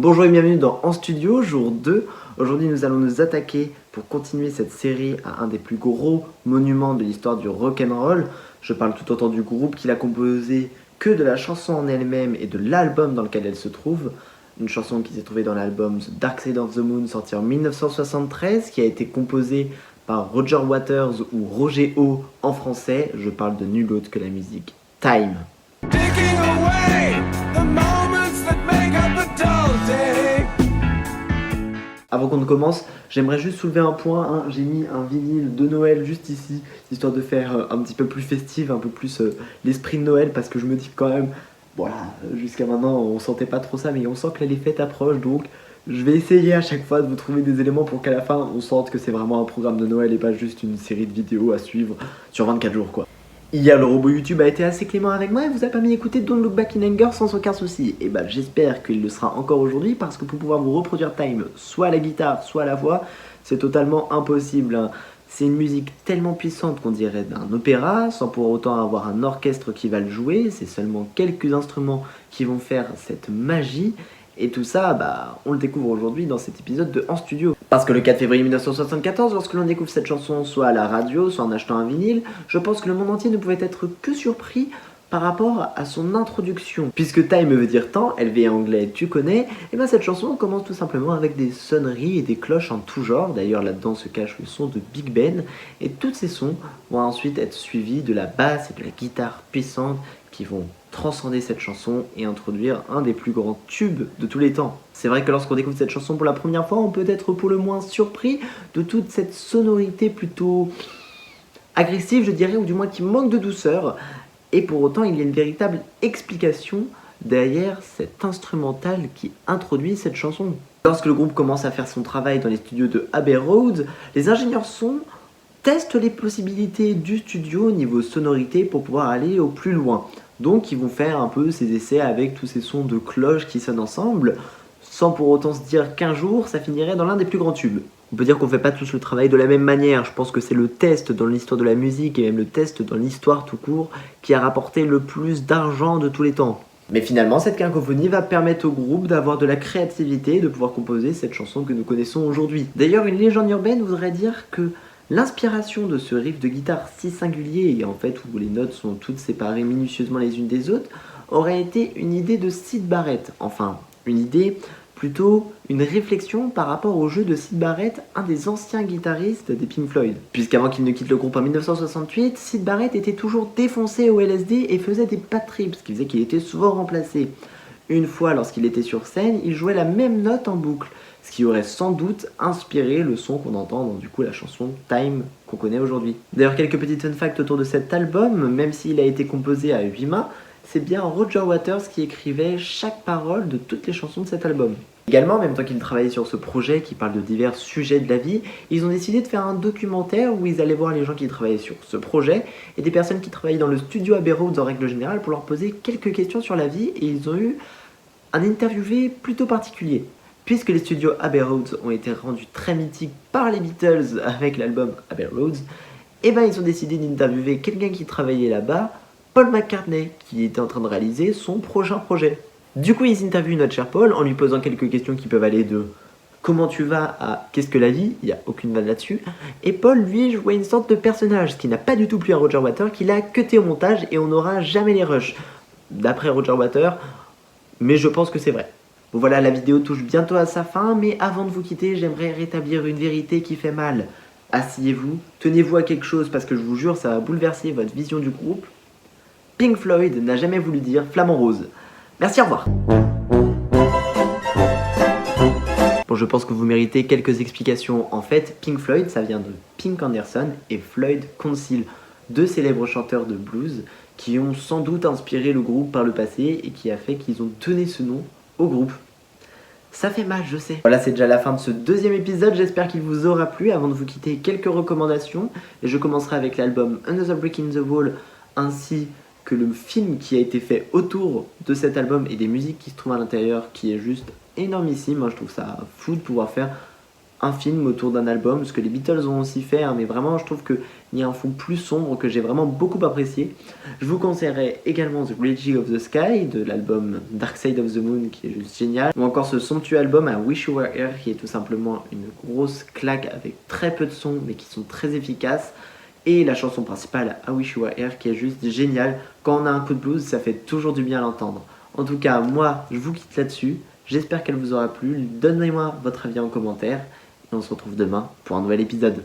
Bonjour et bienvenue dans En Studio, jour 2. Aujourd'hui nous allons nous attaquer pour continuer cette série à un des plus gros monuments de l'histoire du rock'n'roll. Je parle tout autant du groupe qui l'a composé que de la chanson en elle-même et de l'album dans lequel elle se trouve. Une chanson qui s'est trouvée dans l'album The Dark Side of the Moon sorti en 1973, qui a été composée par Roger Waters ou Roger O en français. Je parle de nul autre que la musique Time. Avant qu'on ne commence, j'aimerais juste soulever un point. J'ai mis un vinyle de Noël juste ici, histoire de faire un petit peu plus festive, un peu plus l'esprit de Noël, parce que je me dis que quand même, voilà, jusqu'à maintenant on sentait pas trop ça, mais on sent que là les fêtes approchent, donc je vais essayer à chaque fois de vous trouver des éléments pour qu'à la fin on sente que c'est vraiment un programme de Noël et pas juste une série de vidéos à suivre sur 24 jours quoi. Hier, le robot YouTube a été assez clément avec moi et vous a permis d'écouter Don't Look Back in Anger sans aucun souci. Et bah j'espère qu'il le sera encore aujourd'hui parce que pour pouvoir vous reproduire Time, soit à la guitare, soit à la voix, c'est totalement impossible. C'est une musique tellement puissante qu'on dirait d'un opéra, sans pour autant avoir un orchestre qui va le jouer. C'est seulement quelques instruments qui vont faire cette magie. Et tout ça, on le découvre aujourd'hui dans cet épisode de En Studio. Parce que le 4 février 1974, lorsque l'on découvre cette chanson soit à la radio, soit en achetant un vinyle, je pense que le monde entier ne pouvait être que surpris par rapport à son introduction. Puisque Time veut dire temps, LV anglais tu connais, et bien cette chanson commence tout simplement avec des sonneries et des cloches en tout genre. D'ailleurs là-dedans se cache le son de Big Ben, et tous ces sons vont ensuite être suivis de la basse et de la guitare puissante qui vont transcender cette chanson et introduire un des plus grands tubes de tous les temps. C'est vrai que lorsqu'on découvre cette chanson pour la première fois, on peut être pour le moins surpris de toute cette sonorité plutôt agressive, je dirais, ou du moins qui manque de douceur. Et pour autant, il y a une véritable explication derrière cet instrumental qui introduit cette chanson. Lorsque le groupe commence à faire son travail dans les studios de Abbey Road, les ingénieurs son testent les possibilités du studio au niveau sonorité pour pouvoir aller au plus loin. Donc ils vont faire un peu ces essais avec tous ces sons de cloches qui sonnent ensemble, sans pour autant se dire qu'un jour ça finirait dans l'un des plus grands tubes. On peut dire qu'on fait pas tous le travail de la même manière. Je pense que c'est le test dans l'histoire de la musique et même le test dans l'histoire tout court qui a rapporté le plus d'argent de tous les temps. Mais finalement, cette cacophonie va permettre au groupe d'avoir de la créativité et de pouvoir composer cette chanson que nous connaissons aujourd'hui. D'ailleurs, une légende urbaine voudrait dire que l'inspiration de ce riff de guitare si singulier, et en fait où les notes sont toutes séparées minutieusement les unes des autres, aurait été une idée de Syd Barrett. Enfin, une idée, plutôt une réflexion par rapport au jeu de Syd Barrett, un des anciens guitaristes des Pink Floyd. Puisqu'avant qu'il ne quitte le groupe en 1968, Syd Barrett était toujours défoncé au LSD et faisait des bad trips, ce qui faisait qu'il était souvent remplacé. Une fois, lorsqu'il était sur scène, il jouait la même note en boucle, ce qui aurait sans doute inspiré le son qu'on entend dans du coup la chanson Time qu'on connaît aujourd'hui. D'ailleurs, quelques petites fun facts autour de cet album, même s'il a été composé à 8 mains, c'est bien Roger Waters qui écrivait chaque parole de toutes les chansons de cet album. Également, en même temps qu'ils travaillaient sur ce projet qui parle de divers sujets de la vie, ils ont décidé de faire un documentaire où ils allaient voir les gens qui travaillaient sur ce projet et des personnes qui travaillaient dans le studio Abbey Road en règle générale pour leur poser quelques questions sur la vie, et ils ont eu un interviewé plutôt particulier. Puisque les studios Abbey Road ont été rendus très mythiques par les Beatles avec l'album Abbey Road, ils ont décidé d'interviewer quelqu'un qui travaillait là-bas, Paul McCartney, qui était en train de réaliser son prochain projet. Du coup, ils interviewent notre cher Paul en lui posant quelques questions qui peuvent aller de comment tu vas à qu'est-ce que la vie, il n'y a aucune vanne là-dessus. Et Paul, lui, jouait une sorte de personnage, ce qui n'a pas du tout plu à Roger Waters, qu'il a cuté au montage et on n'aura jamais les rushs. D'après Roger Waters, mais je pense que c'est vrai. Bon voilà, la vidéo touche bientôt à sa fin, mais avant de vous quitter, j'aimerais rétablir une vérité qui fait mal. Asseyez-vous, tenez-vous à quelque chose parce que je vous jure, ça va bouleverser votre vision du groupe. Pink Floyd n'a jamais voulu dire flamant rose. Merci, au revoir. Bon, je pense que vous méritez quelques explications. En fait, Pink Floyd, ça vient de Pink Anderson et Floyd Council, deux célèbres chanteurs de blues qui ont sans doute inspiré le groupe par le passé et qui a fait qu'ils ont donné ce nom au groupe. Ça fait mal, je sais. Voilà, c'est déjà la fin de ce deuxième épisode, j'espère qu'il vous aura plu. Avant de vous quitter, quelques recommandations. Et je commencerai avec l'album Another Brick in the Wall, ainsi que le film qui a été fait autour de cet album et des musiques qui se trouvent à l'intérieur, qui est juste énormissime. Moi, je trouve ça fou de pouvoir faire un film autour d'un album, ce que les Beatles ont aussi fait, hein, mais vraiment je trouve qu'il y a un fond plus sombre que j'ai vraiment beaucoup apprécié. Je vous conseillerais également The Great of the Sky de l'album Dark Side of the Moon qui est juste génial, ou encore ce somptueux album I Wish You Were Here qui est tout simplement une grosse claque avec très peu de sons mais qui sont très efficaces. Et la chanson principale, I Wish You Were Here, qui est juste géniale. Quand on a un coup de blues, ça fait toujours du bien à l'entendre. En tout cas, moi, je vous quitte là-dessus. J'espère qu'elle vous aura plu. Donnez-moi votre avis en commentaire. Et on se retrouve demain pour un nouvel épisode.